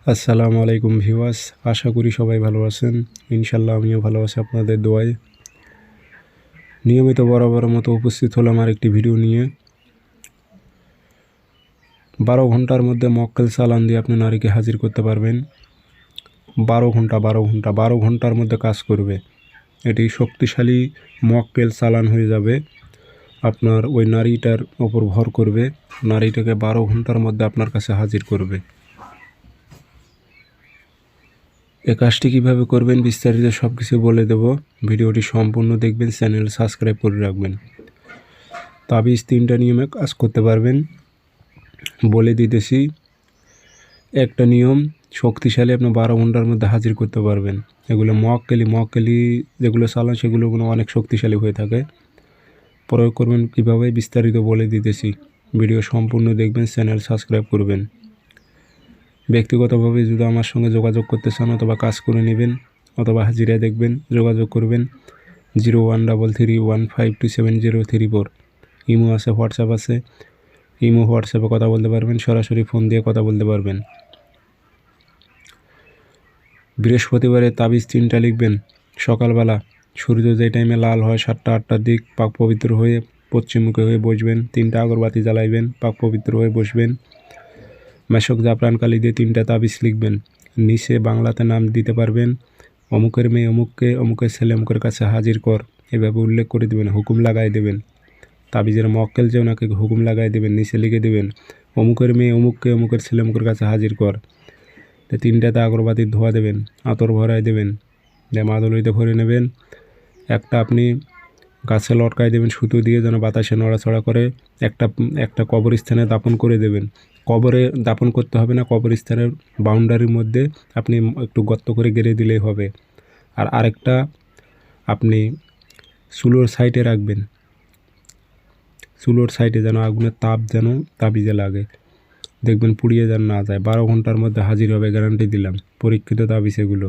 আসসালামু আলাইকুম ভিউয়ার্স, আশা করি সবাই ভালো আছেন। ইনশাল্লাহ আমিও ভালো আছি আপনাদের দোয়ায়। নিয়মিত বরাবরের মতো উপস্থিত হলাম আরেকটি ভিডিও নিয়ে। 12 ঘন্টার মধ্যে মক্কেল চালান দিয়ে আপনি নারীকে হাজির করতে পারবেন। 12 ঘন্টার মধ্যে কাজ করবে। এটি শক্তিশালী মক্কেল চালান হয়ে যাবে। আপনার ওই নারীটার ওপর ভর করবে, নারীটাকে 12 ঘন্টার মধ্যে আপনার কাছে হাজির করবে। এই কাজটি কীভাবে করবেন বিস্তারিত সব কিছু বলে দেব। ভিডিওটি সম্পূর্ণ দেখবেন, চ্যানেল সাবস্ক্রাইব করে রাখবেন। তাবিজ 3টা নিয়মে কাজ করতে পারবেন বলে দিতেছি। একটা নিয়ম শক্তিশালী, আপনি 12 ঘন্টার মধ্যে হাজির করতে পারবেন। এগুলো মক্কেলি যেগুলো চালান সেগুলো অনেক শক্তিশালী হয়ে থাকে। প্রয়োগ করবেন কীভাবে বিস্তারিত বলে দিতেছি। ভিডিও সম্পূর্ণ দেখবেন, চ্যানেল সাবস্ক্রাইব করবেন। ব্যক্তিগতভাবে যদি আমার সঙ্গে যোগাযোগ করতে চান অথবা কাজ করে নেবেন অথবা হাজিরা দেখবেন, যোগাযোগ করবেন 013315270034। ইমো আছে, হোয়াটসঅ্যাপ আছে। ইমো হোয়াটসঅ্যাপে কথা বলতে পারবেন, সরাসরি ফোন দিয়ে কথা বলতে পারবেন। বৃহস্পতিবারে তাবিজ 3টা লিখবেন। সকালবেলা সূর্য যে টাইমে লাল হয় 7টা 8টার দিক, পাক পবিত্র হয়ে পশ্চিমমুখী হয়ে বসবেন। 3টা আগরবাতি জ্বালাইবেন, পাক পবিত্র হয়ে বসবেন। মেশক জাফরান কালি দিয়ে 3টা তাবিজ লিখবেন। নিচে বাংলাতে নাম দিতে পারবেন। অমুকের মেয়ে অমুককে, অমুকের ছেলে অমুকের কাছে হাজির কর, এভাবে উল্লেখ করে দেবেন, হুকুম লাগাই দেবেন। তাবিজের মক্কেল যে ওনাকে হুকুম লাগাই দেবেন, নিচে লিখে দেবেন অমুকের মেয়ে অমুককে, অমুকের ছেলে অমুকের কাছে হাজির কর। 3টাতে আগরবাতির ধোয়া দেবেন, আতর ভরাই দেবেন, দিয়ে মাদুলিতে ভরে নেবেন। একটা আপনি গাছে লটকাই দেবেন সুতো দিয়ে, যেন বাতাসে নড়াচড়া করে। একটা কবরস্থানে দাপন করে দেবেন। কবরে দাপন করতে হবে না, কবরস্থানের বাউন্ডারির মধ্যে আপনি একটু গর্ত করে গেড়ে দিলেই হবে। আর আরেকটা আপনি চুলোর সাইডে রাখবেন, চুলোর সাইডে যেন আগুনের তাপ যেন তাবিজে লাগে, দেখবেন পুড়িয়ে যেন না যায়। 12 ঘন্টার মধ্যে হাজির হবে, গ্যারান্টি দিলাম। পরীক্ষিত তাবিজ এগুলো।